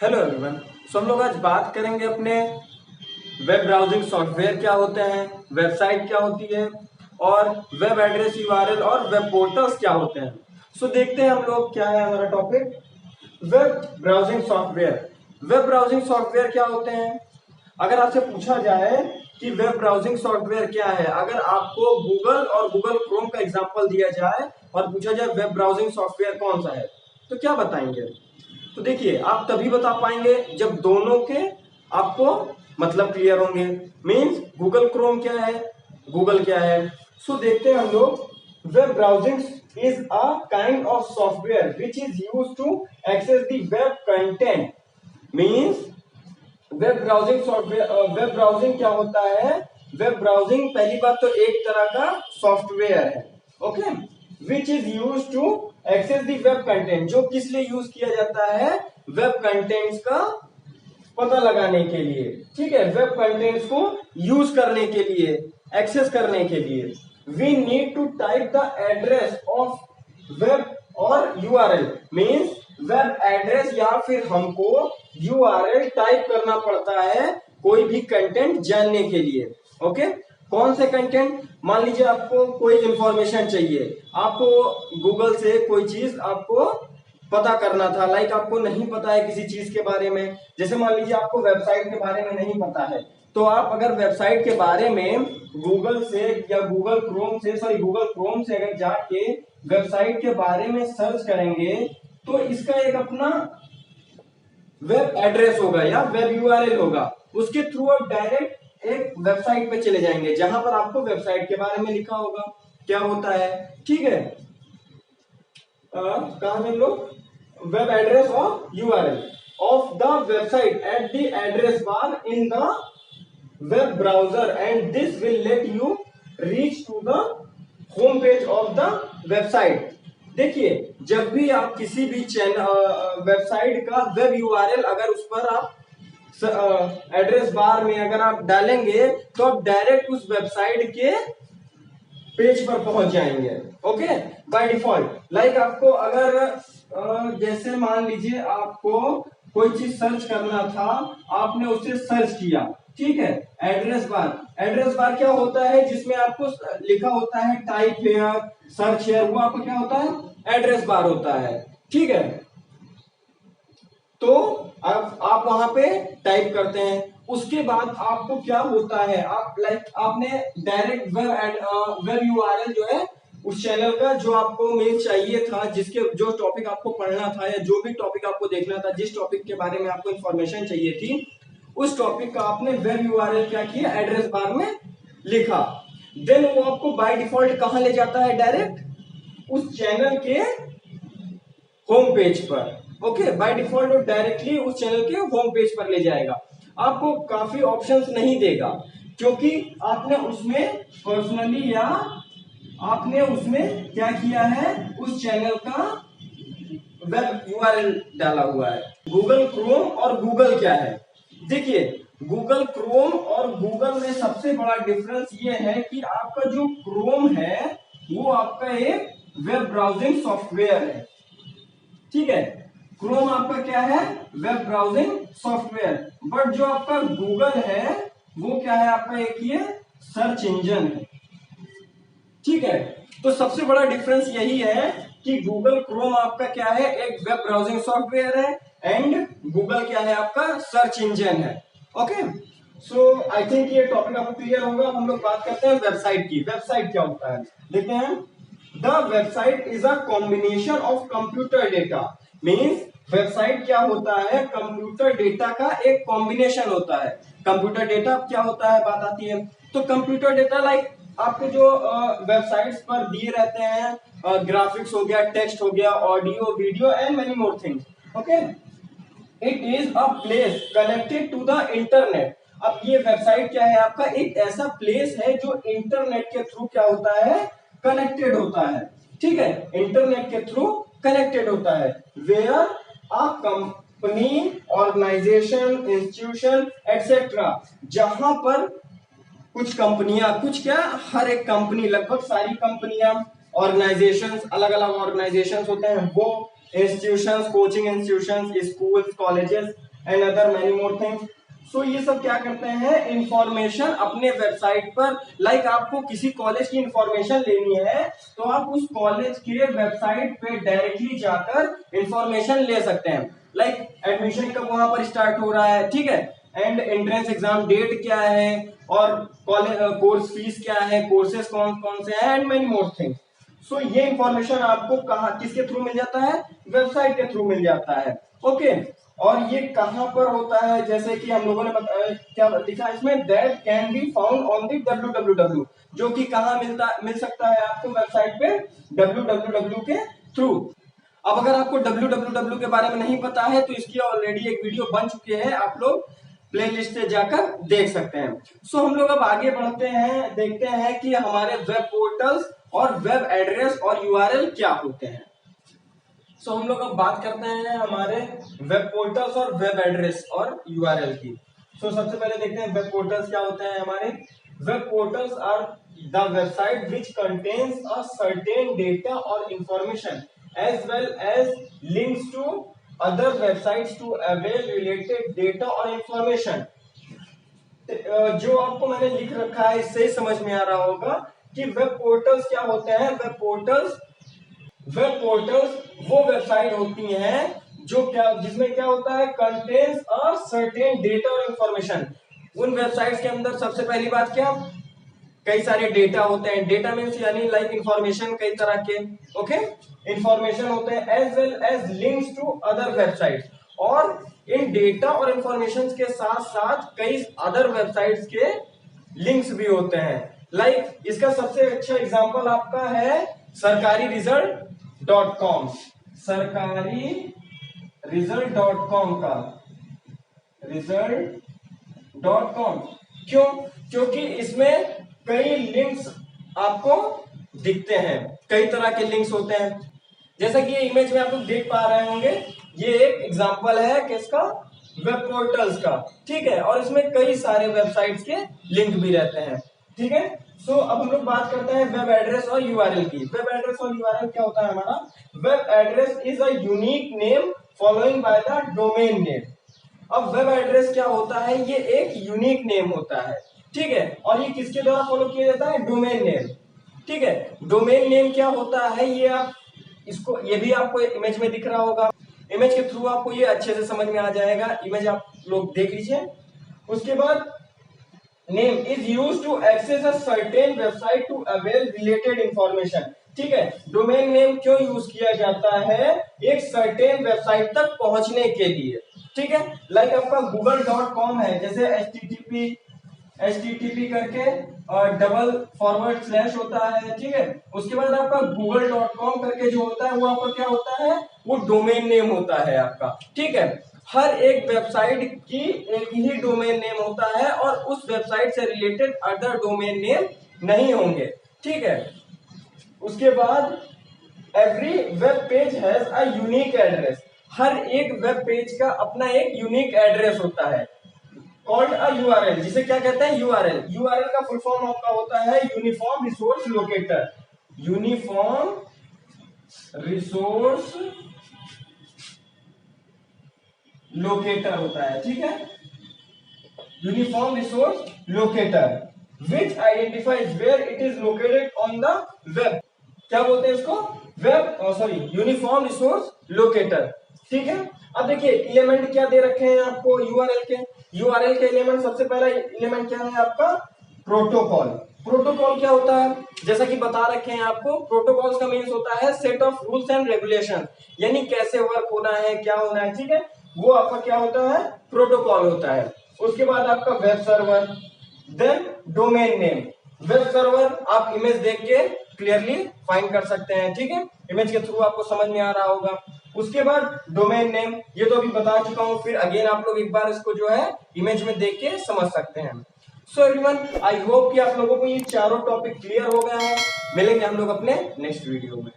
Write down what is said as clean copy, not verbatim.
Hello everyone. सो हम लोग आज बात करेंगे अपने वेब ब्राउजिंग सॉफ्टवेयर क्या होते हैं, वेबसाइट क्या होती है और वेब एड्रेस यूआरएल और वेब पोर्टल्स क्या होते हैं। सो देखते हैं हम लोग क्या है हमारा topic, web browsing software. Web browsing software क्या होते हैं? अगर आपसे पूछा जाए कि वेब ब्राउजिंग सॉफ्टवेयर क्या है, अगर आपको गूगल और गूगल क्रोम का एग्जांपल दिया जाए और पूछा जाए वेब ब्राउजिंग सॉफ्टवेयर कौन सा है, तो क्या बताएंगे? तो देखिए, आप तभी बता पाएंगे जब दोनों के आपको मतलब क्लियर होंगे। मीन्स गूगल क्रोम क्या है, गूगल क्या है। सो देखते हैं हम लोग। Web browsing is a kind of software which is use to access the web content. Means web browsing software, web browsing क्या होता है? वेब ब्राउजिंग पहली बात तो एक तरह का सॉफ्टवेयर है, okay, which is use to access the web content. जो किस लिए यूज किया जाता है? वेब कंटेंट्स का पता लगाने के लिए, ठीक है, वेब कंटेंट्स को यूज करने के लिए, एक्सेस करने के लिए। We need to type the address of web और यूआरएल। मीन्स वेब एड्रेस या फिर हमको यूआरएल टाइप करना पड़ता है कोई भी कंटेंट जानने के लिए। ओके, कौन से कंटेंट? मान लीजिए आपको कोई इंफॉर्मेशन चाहिए, आपको गूगल से कोई चीज आपको पता करना था, लाइक आपको नहीं पता है किसी चीज के बारे में। जैसे मान लीजिए आपको वेबसाइट के बारे में नहीं पता है, तो आप अगर वेबसाइट के बारे में गूगल से या गूगल क्रोम से अगर जाके वेबसाइट के बारे में सर्च करेंगे, तो इसका एक अपना वेब एड्रेस होगा या वेब यूआरएल होगा। उसके थ्रू आप डायरेक्ट एक वेबसाइट पे चले जाएंगे जहां पर आपको वेबसाइट के बारे में लिखा होगा क्या होता है, ठीक है। कहा हम लोग web address of URL of the website at the address bar in the web browser and this will let you reach to the home page of the website. देखिए, जब भी आप किसी भी चैनल वेबसाइट का वेब यूआरएल अगर उस पर आप एड्रेस बार में अगर आप डालेंगे तो आप डायरेक्ट उस वेबसाइट के पेज पर पहुंच जाएंगे, ओके, बाय डिफॉल्ट। लाइक आपको अगर जैसे मान लीजिए आपको कोई चीज सर्च करना था, आपने उसे सर्च किया, ठीक है। एड्रेस बार क्या होता है? जिसमें आपको लिखा होता है टाइप हेयर, सर्च हेयर, वो आपको क्या होता है? एड्रेस बार होता है, ठीक है। तो आप वहां पे टाइप करते हैं, उसके बाद आपको क्या होता है, आप लाइक आपने डायरेक्ट वेब यूआरएल जो है उस चैनल का जो आपको मेल चाहिए था, जिसके जो टॉपिक आपको पढ़ना था या जो भी टॉपिक आपको देखना था, जिस टॉपिक के बारे में आपको इंफॉर्मेशन चाहिए थी, उस टॉपिक का आपने वेब यूआरएल क्या किया? एड्रेस बार में लिखा। देन वो आपको बाय डिफॉल्ट कहां ले जाता है? डायरेक्ट उस चैनल के होम पेज पर, ओके, बाय डिफॉल्ट वो डायरेक्टली उस चैनल के होम पेज पर ले जाएगा। आपको काफी ऑप्शंस नहीं देगा क्योंकि आपने उसमें पर्सनली या आपने उसमें क्या किया है? उस चैनल का वेब यूआरएल डाला हुआ है। गूगल क्रोम और गूगल क्या है? देखिए, गूगल क्रोम और गूगल में सबसे बड़ा डिफरेंस ये है कि आपका जो क्रोम है वो आपका एक वेब ब्राउजिंग सॉफ्टवेयर है, ठीक है। क्रोम आपका क्या है? Web browsing software. बट जो आपका गूगल है वो क्या है? आपका एक ये सर्च इंजन है, ठीक है। तो सबसे बड़ा डिफरेंस यही है कि गूगल क्रोम आपका क्या है? एक वेब ब्राउजिंग सॉफ्टवेयर है एंड गूगल क्या है? आपका सर्च इंजन है, ओके। सो आई थिंक ये टॉपिक आपको क्लियर होगा। हम लोग बात करते हैं वेबसाइट की। वेबसाइट क्या होता है देखते हैं। The website is a combination of computer data. Means website क्या होता है? कंप्यूटर डेटा का एक कॉम्बिनेशन होता है। कंप्यूटर डेटा क्या होता है? बात आती है तो कंप्यूटर डेटा लाइक आपके जो वेबसाइट्स पर दिए रहते हैं, ग्राफिक्स हो गया, टेक्स्ट हो गया, audio, video and many more things, okay. It is a place connected to the internet. अब ये वेबसाइट क्या है? आपका एक ऐसा प्लेस है जो इंटरनेट के थ्रू क्या होता है? कनेक्टेड होता है, ठीक है, इंटरनेट के थ्रू कनेक्टेड होता है। Where a company, organisation, institution etcetera, जहां पर कुछ कंपनियां, कुछ क्या, हर एक कंपनी, लगभग सारी कंपनियां, ऑर्गेनाइजेशंस, अलग अलग ऑर्गेनाइजेशंस होते हैं वो institutions, coaching institutions, schools, colleges and other many more things. सो ये सब क्या करते हैं, इंफॉर्मेशन अपने वेबसाइट पर, लाइक आपको किसी कॉलेज की इंफॉर्मेशन लेनी है तो आप उस कॉलेज के वेबसाइट पे डायरेक्टली जाकर इंफॉर्मेशन ले सकते हैं, लाइक एडमिशन कब वहां पर स्टार्ट हो रहा है, ठीक है, एंड एंट्रेंस एग्जाम डेट क्या है, और कॉलेज कोर्स फीस क्या है, कोर्सेज कौन कौन से हैं, एंड मेनी मोर थिंग्स. सो ये इंफॉर्मेशन आपको कहाँ किसके थ्रू मिल जाता है, वेबसाइट के थ्रू मिल जाता है. ओके और ये कहाँ पर होता है, जैसे कि हम लोगों ने क्या लिखा है इसमें, that can be found on the www, जो कि कहाँ मिल सकता है आपको वेबसाइट पे, www के थ्रू. अब अगर आपको www के बारे में नहीं पता है तो इसकी ऑलरेडी एक वीडियो बन चुकी है, आप लोग प्लेलिस्ट से जाकर देख सकते हैं. सो हम लोग अब आगे बढ़ते हैं, देखते हैं कि हमारे वेब पोर्टल्स और वेब एड्रेस और यूआरएल क्या होते हैं. सो हम लोग अब बात करते हैं हमारे वेब पोर्टल्स और वेब एड्रेस और यूआरएल की. सो सबसे पहले देखते हैं वेब पोर्टल्स क्या होते हैं हमारे. Web portals are the website which contains a certain data और information as well as links to other websites to avail related data और इंफॉर्मेशन. जो आपको मैंने लिख रखा है इससे समझ में आ रहा होगा कि वेब पोर्टल्स क्या होते हैं. वेब पोर्टल्स वो वेबसाइट होती हैं जो जिसमें क्या होता है, कंटेन्स अ सर्टेन डेटा और इंफॉर्मेशन. उन वेबसाइट्स के अंदर सबसे पहली बात क्या, कई सारे डेटा होते हैं. डेटा मीन्स यानी लाइक इंफॉर्मेशन, कई तरह के ओके इंफॉर्मेशन होते हैं, as well as links to other websites. और इन डेटा और इंफॉर्मेशन के साथ साथ कई अदर वेबसाइट्स के लिंक्स भी होते हैं. लाइक इसका सबसे अच्छा एग्जांपल आपका है सरकारी रिजल्ट.com, सरकारी रिजल्ट.com का रिजल्ट.com. क्यों? क्योंकि इसमें कई लिंक्स आपको दिखते हैं, कई तरह के लिंक्स होते हैं. जैसा कि ये इमेज में आप लोग देख पा रहे होंगे, ये एक एग्जांपल है किसका, वेब पोर्टल्स का, ठीक है, और इसमें कई सारे वेबसाइट्स के लिंक भी रहते हैं, ठीक है. सो अब हम लोग बात करते हैं वेब एड्रेस और यूआरएल की. वेब एड्रेस और यूआरएल क्या होता है हमारा, web address is a unique name following by the domain name. अब वेब एड्रेस क्या होता है, ये एक यूनिक नेम होता है, ठीक है, और ये किसके द्वारा फॉलो किया जाता है, डोमेन नेम, ठीक है. डोमेन नेम क्या होता है, ये आप इसको, ये भी आपको इमेज में दिख रहा होगा, इमेज के थ्रू आपको ये अच्छे से समझ में आ जाएगा. इमेज आप लोग देख लीजिए. उसके बाद name is used to access a certain website to avail related information. ठीक है, डोमेन नेम क्यों यूज किया जाता है, एक सर्टेन वेबसाइट तक पहुंचने के लिए, ठीक है. लाइक आपका google.com है, जैसे http करके // होता है, ठीक है. उसके बाद आपका google.com करके जो होता है वो आपका क्या होता है, वो डोमेन नेम होता है आपका, ठीक है. हर एक वेबसाइट की एक ही डोमेन नेम होता है और उस वेबसाइट से रिलेटेड अदर डोमेन नेम नहीं होंगे, ठीक है. उसके बाद every web page has a unique address. हर एक वेब पेज का अपना एक यूनिक एड्रेस होता है, कॉल्ड अ यूआरएल, जिसे क्या कहते हैं, यूआरएल. यूआरएल का फुल फॉर्म आपका होता है uniform resource locator. Uniform resource locator होता है, ठीक है. Uniform resource locator which identifies where it is located on the web. क्या बोलते हैं इसको, वेब यूनिफॉर्म रिसोर्स लोकेटर, ठीक है. अब देखिए एलिमेंट क्या दे रखे हैं आपको यूआरएल के. यूआरएल के एलिमेंट, सबसे पहला एलिमेंट क्या है आपका, प्रोटोकॉल. प्रोटोकॉल क्या होता है, जैसा कि बता रखे हैं आपको, प्रोटोकॉल्स का मीन्स होता है set of rules and regulation, यानी कैसे वर्क होना है, क्या होना है, ठीक है, वो आपका क्या होता है, प्रोटोकॉल होता है. उसके बाद आपका web server, then domain name. Web server आप इमेज देख के क्लियरली फाइंड कर सकते हैं, ठीक है, इमेज के थ्रू आपको समझ में आ रहा होगा. उसके बाद डोमेन नेम, ये तो अभी बता चुका हूं, फिर अगेन आप लोग एक बार इसको जो है इमेज में देख के समझ सकते हैं. सो एवरीवन, आई होप कि आप लोगों को ये चारों टॉपिक क्लियर हो गए हैं. मिलेंगे हम लोग अपने नेक्स्ट वीडियो में.